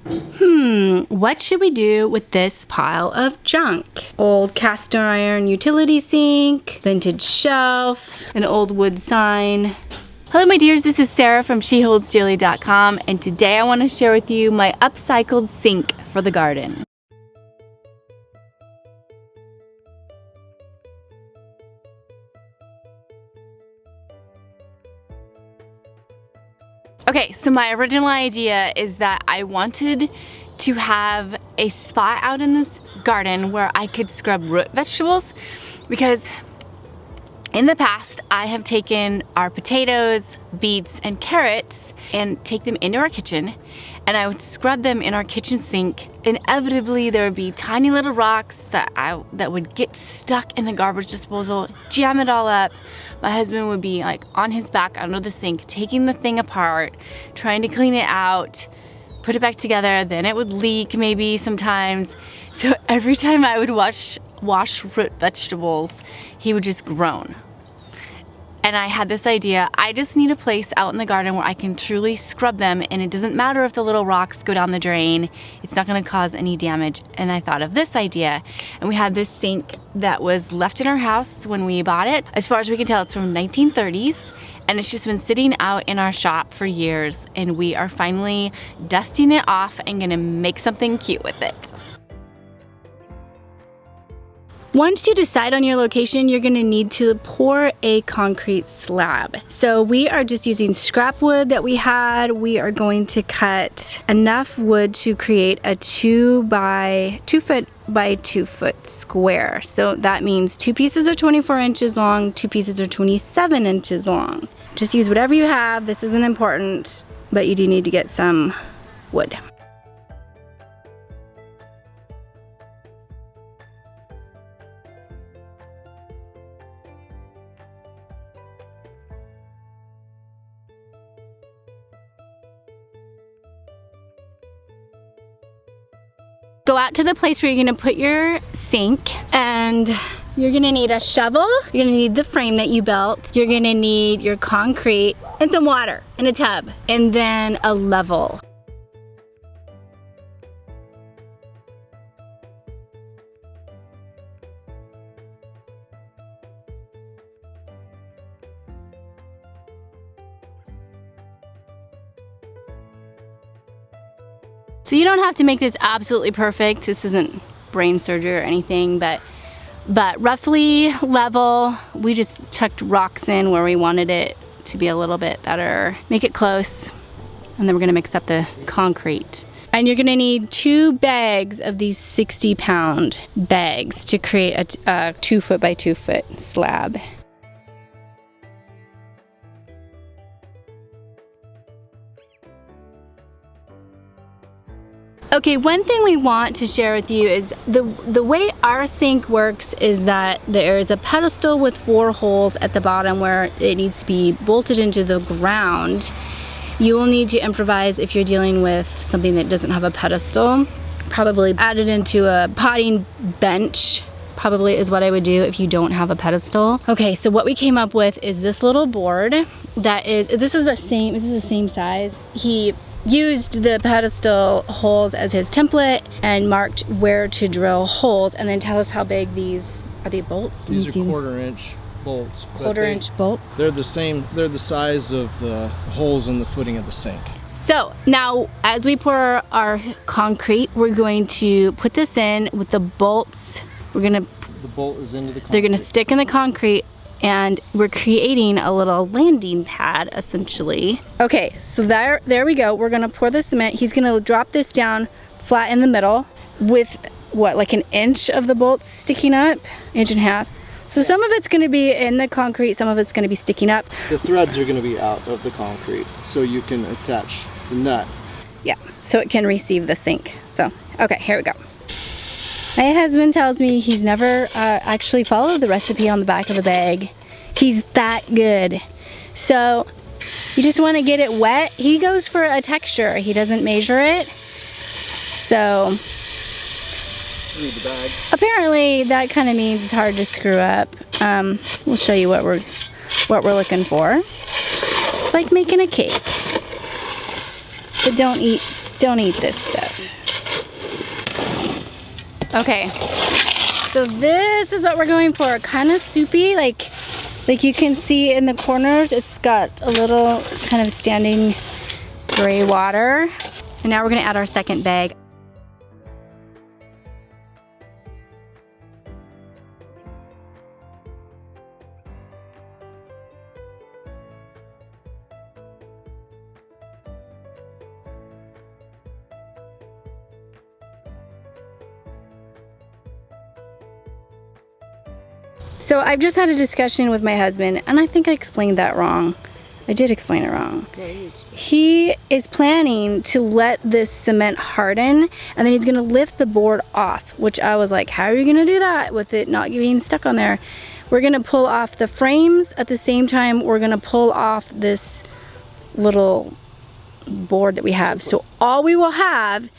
What should we do with this pile of junk? Old cast iron utility sink, vintage shelf, an old wood sign. Hello my dears, this is Sarah from SheHoldsDearly.com, and today I want to share with you my upcycled sink for the garden. Okay, so my original idea is that I wanted to have a spot out in this garden where I could scrub root vegetables, because in the past I have taken our potatoes, beets, and carrots and take them into our kitchen, and I would scrub them in our kitchen sink. Inevitably there would be tiny little rocks that would get stuck in the garbage disposal, jam it all up. My husband would be like on his back under the sink, taking the thing apart, trying to clean it out, put it back together, then it would leak maybe sometimes. So every time I would wash root vegetables, he would just groan. And I had this idea, I just need a place out in the garden where I can truly scrub them, and it doesn't matter if the little rocks go down the drain, it's not gonna cause any damage. And I thought of this idea, and we had this sink that was left in our house when we bought it. As far as we can tell, it's from 1930s, and it's just been sitting out in our shop for years, and we are finally dusting it off and gonna make something cute with it. Once you decide on your location, you're gonna need to pour a concrete slab. So we are just using scrap wood that we had. We are going to cut enough wood to create a 2 foot by 2 foot square. So that means 2 pieces are 24 inches long, 2 pieces are 27 inches long. Just use whatever you have. This isn't important, but you do need to get some wood. Go out to the place where you're gonna put your sink, and you're gonna need a shovel, you're gonna need the frame that you built, you're gonna need your concrete, and some water in a tub, and then a level. So you don't have to make this absolutely perfect. This isn't brain surgery or anything, but roughly level. We just tucked rocks in where we wanted it to be a little bit better. Make it close, and then we're gonna mix up the concrete. And you're gonna need 2 bags of these 60-pound bags to create a 2 foot by 2 foot slab. Okay, one thing we want to share with you is the way our sink works is that there is a pedestal with 4 holes at the bottom where it needs to be bolted into the ground. You will need to improvise if you're dealing with something that doesn't have a pedestal. Probably add it into a potting bench, probably is what I would do if you don't have a pedestal. Okay, so what we came up with is this little board that is, this is the same size. He used the pedestal holes as his template and marked where to drill holes, and then tell us how big these are. They bolts? These are 1/4 inch bolts. 1/4 inch bolts? They're the same, they're the size of the holes in the footing of the sink. So now as we pour our concrete, we're going to put this in with the bolts. The bolt is into the concrete. They're gonna stick in the concrete, and we're creating a little landing pad essentially. Okay, so there we go. We're gonna pour the cement. He's gonna drop this down flat in the middle with what, like 1 inch of the bolts sticking up, 1.5 inches. So some of it's gonna be in the concrete, some of it's gonna be sticking up. The threads are gonna be out of the concrete, so you can attach the nut. Yeah, so it can receive the sink. So, okay, here we go. My husband tells me he's never actually followed the recipe on the back of the bag. He's that good. So you just want to get it wet. He goes for a texture. He doesn't measure it. So Read the bag. Apparently that kind of means it's hard to screw up. We'll show you what we're looking for. It's like making a cake. But don't eat Don't eat this stuff. Okay, so this is what we're going for. Kind of soupy, like you can see in the corners, it's got a little kind of standing gray water. And now we're gonna add our second bag. So I've just had a discussion with my husband, and I think I explained that wrong. I did explain it wrong. He is planning to let this cement harden, and then he's gonna lift the board off, which I was like, how are you gonna do that with it not being stuck on there? We're gonna pull off the frames. At the same time, we're gonna pull off this little board that we have. So all we will have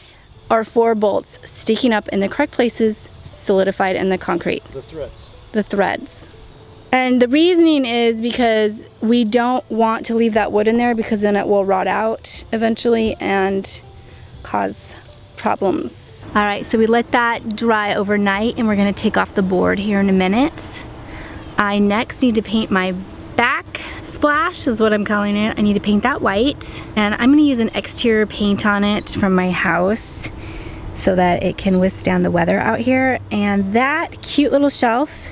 are 4 bolts sticking up in the correct places, solidified in the concrete. The threads. And the reasoning is because we don't want to leave that wood in there, because then it will rot out eventually and cause problems. All right, so we let that dry overnight, and we're gonna take off the board here in a minute. I next need to paint my back splash, is what I'm calling it. I need to paint that white, and I'm gonna use an exterior paint on it from my house so that it can withstand the weather out here. And that cute little shelf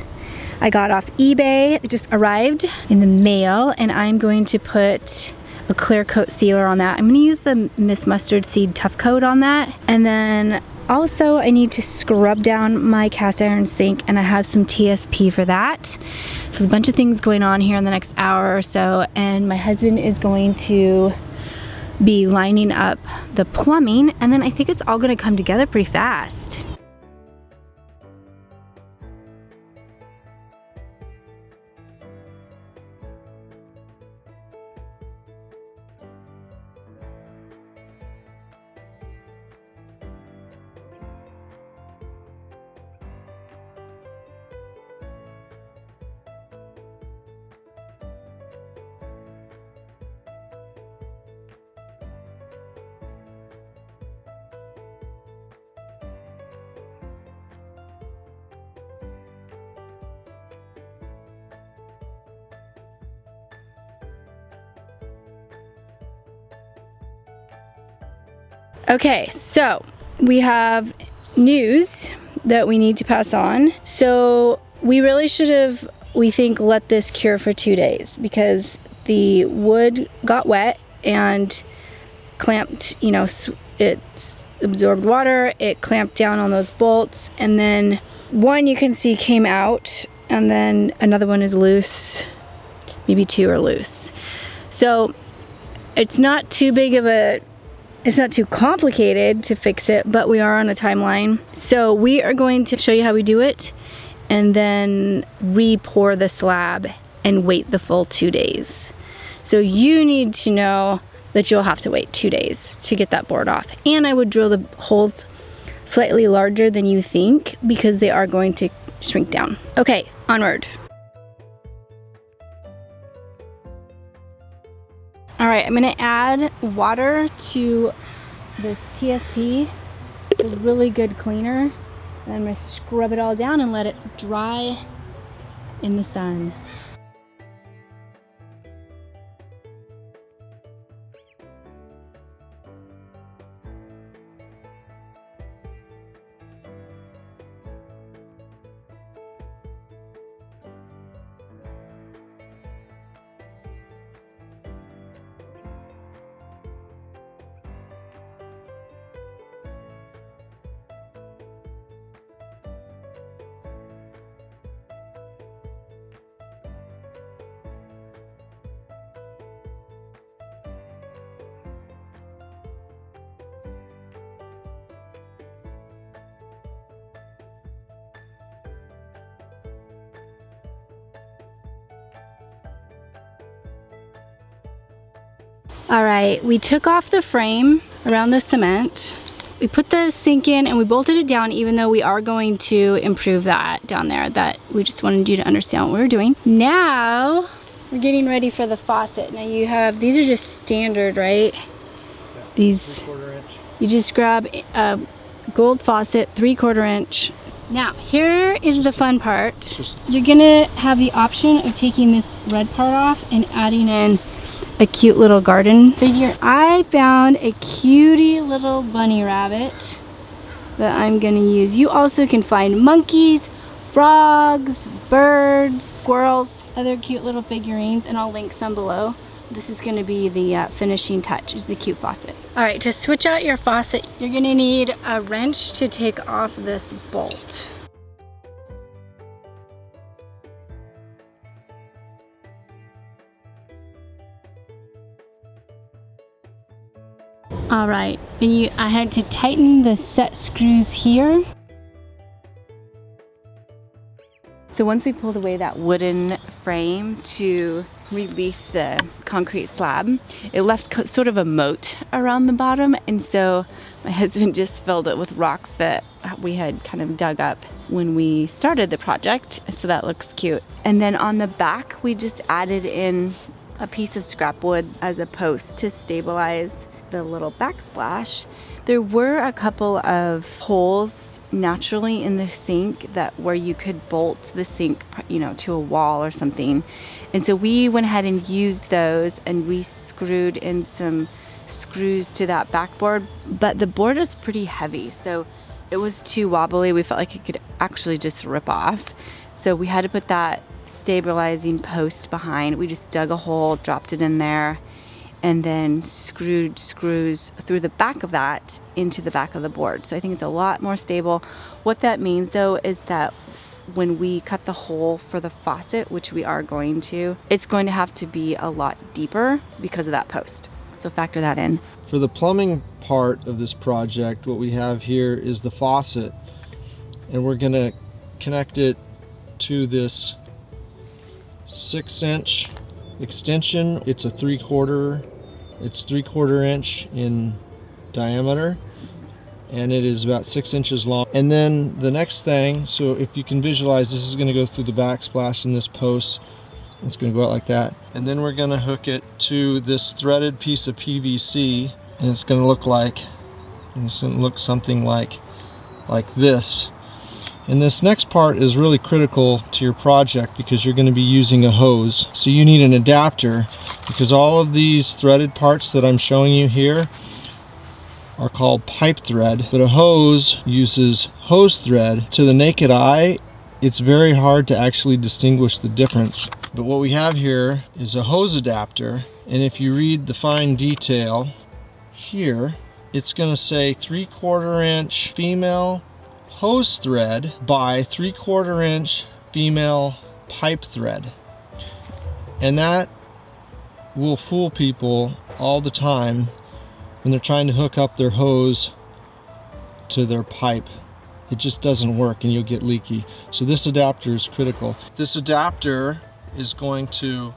I got off eBay. It just arrived in the mail, and I'm going to put a clear coat sealer on that. I'm gonna use the Miss Mustard Seed Tough Coat on that. And then also I need to scrub down my cast iron sink, and I have some TSP for that. So there's a bunch of things going on here in the next hour or so, and my husband is going to be lining up the plumbing, and then I think it's all gonna come together pretty fast. Okay, so we have news that we need to pass on. So we really should have, we think, let this cure for 2 days, because the wood got wet and clamped, you know, it absorbed water, it clamped down on those bolts, and then one you can see came out, and then another one is loose, maybe 2 are loose. So it's not too big of a, it's not too complicated to fix it, but we are on a timeline. So we are going to show you how we do it, and then re-pour the slab and wait the full 2 days. So you need to know that you'll have to wait 2 days to get that board off. And I would drill the holes slightly larger than you think, because they are going to shrink down. Okay, onward. All right, I'm gonna add water to this TSP. It's a really good cleaner. And I'm gonna scrub it all down and let it dry in the sun. All right, we took off the frame around the cement. We put the sink in and we bolted it down, even though we are going to improve that down there. That we just wanted you to understand what we were doing. Now we're getting ready for the faucet. Now you have, these are just standard, right? These, 3/4 inch. you just grab a gold faucet, 3/4 inch. Now, here is the fun part. You're gonna have the option of taking this red part off and adding in a cute little garden figure. I found a cutie little bunny rabbit that I'm gonna use. You also can find monkeys, frogs, birds, squirrels, other cute little figurines, and I'll link some below. This is gonna be the finishing touch, is the cute faucet. All right, to switch out your faucet, you're gonna need a wrench to take off this bolt. All right, and I had to tighten the set screws here. So once we pulled away that wooden frame to release the concrete slab, it left sort of a moat around the bottom, and so my husband just filled it with rocks that we had kind of dug up when we started the project, so that looks cute. And then on the back, we just added in a piece of scrap wood as a post to stabilize the little backsplash. There were a couple of holes naturally in the sink that where you could bolt the sink, you know, to a wall or something, and so we went ahead and used those, and we screwed in some screws to that backboard, but the board is pretty heavy, so it was too wobbly. We felt like it could actually just rip off, so we had to put that stabilizing post behind. We just dug a hole, dropped it in there, and then screwed screws through the back of that into the back of the board. So I think it's a lot more stable. What that means though is that when we cut the hole for the faucet, which we are going to, it's going to have to be a lot deeper because of that post. So factor that in. For the plumbing part of this project, what we have here is the faucet, and we're gonna connect it to this 6-inch extension. It's a 3/4 inch in diameter, and it is about 6 inches long. And then the next thing, so if you can visualize, this is going to go through the backsplash in this post. It's going to go out like that, and then we're going to hook it to this threaded piece of PVC, and it's going to look something like this. And this next part is really critical to your project because you're going to be using a hose. So you need an adapter, because all of these threaded parts that I'm showing you here are called pipe thread, but a hose uses hose thread. To the naked eye, it's very hard to actually distinguish the difference. But what we have here is a hose adapter, and if you read the fine detail here, it's going to say 3/4 inch female hose thread by 3/4 inch female pipe thread. And that will fool people all the time when they're trying to hook up their hose to their pipe. It just doesn't work and you'll get leaky. So this adapter is critical. This adapter is going to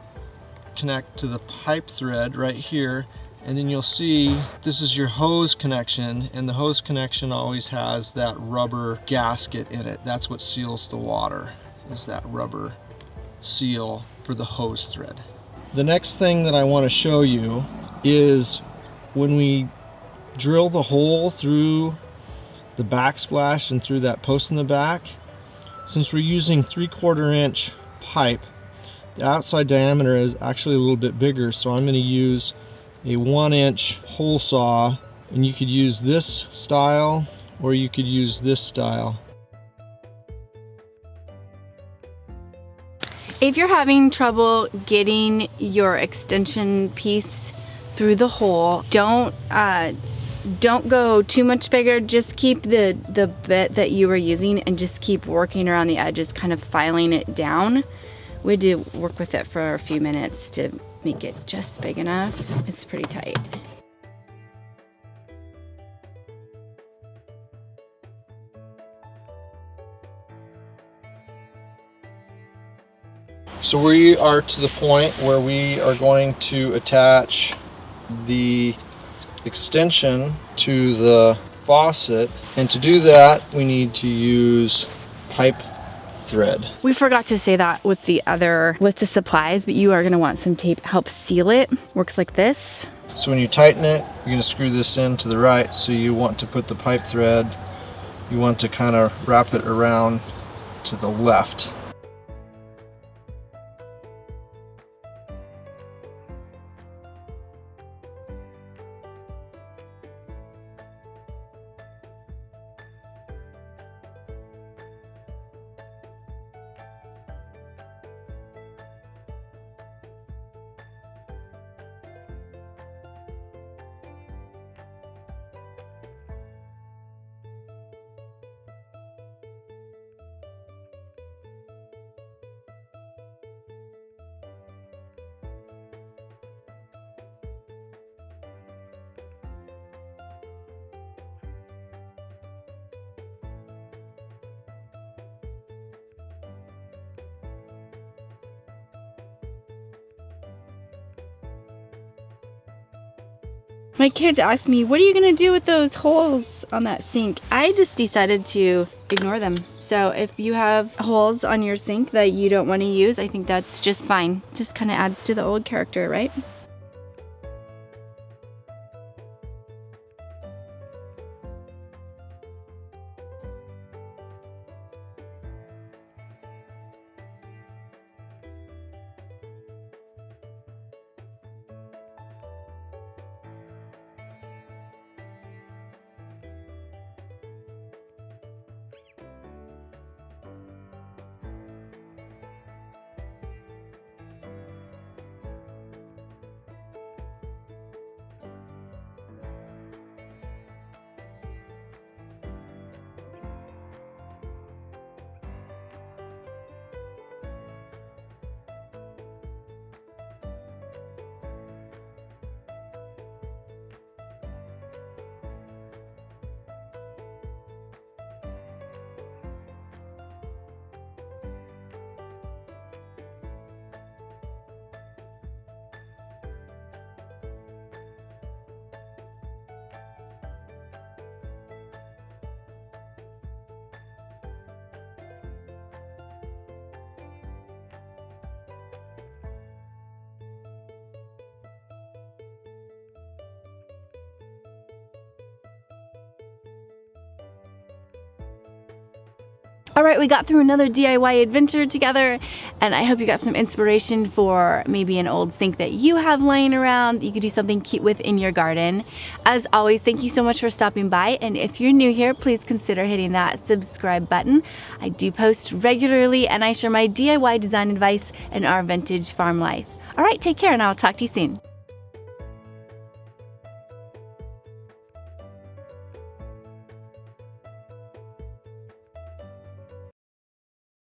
connect to the pipe thread right here, and then you'll see this is your hose connection, and the hose connection always has that rubber gasket in it. That's what seals the water, is that rubber seal for the hose thread. The next thing that I want to show you is when we drill the hole through the backsplash and through that post in the back, since we're using 3/4 inch pipe, the outside diameter is actually a little bit bigger, so I'm going to use a 1-inch hole saw, and you could use this style or you could use this style. If you're having trouble getting your extension piece through the hole, don't go too much bigger. Just keep the bit that you were using and just keep working around the edges, kind of filing it down. We had to work with it for a few minutes to make it just big enough. It's pretty tight. So we are to the point where we are going to attach the extension to the faucet, and to do that we need to use pipe thread. We forgot to say that with the other list of supplies, but you are going to want some tape to help seal it. Works like this. So when you tighten it, you're going to screw this in to the right, so you want to put the pipe thread, you want to kind of wrap it around to the left. My kids asked me, what are you gonna do with those holes on that sink? I just decided to ignore them. So if you have holes on your sink that you don't want to use, I think that's just fine. Just kind of adds to the old character, right? All right, we got through another DIY adventure together, and I hope you got some inspiration for maybe an old sink that you have laying around that you could do something cute with in your garden. As always, thank you so much for stopping by, and if you're new here, please consider hitting that subscribe button. I do post regularly, and I share my DIY design advice and our vintage farm life. All right, take care, and I'll talk to you soon.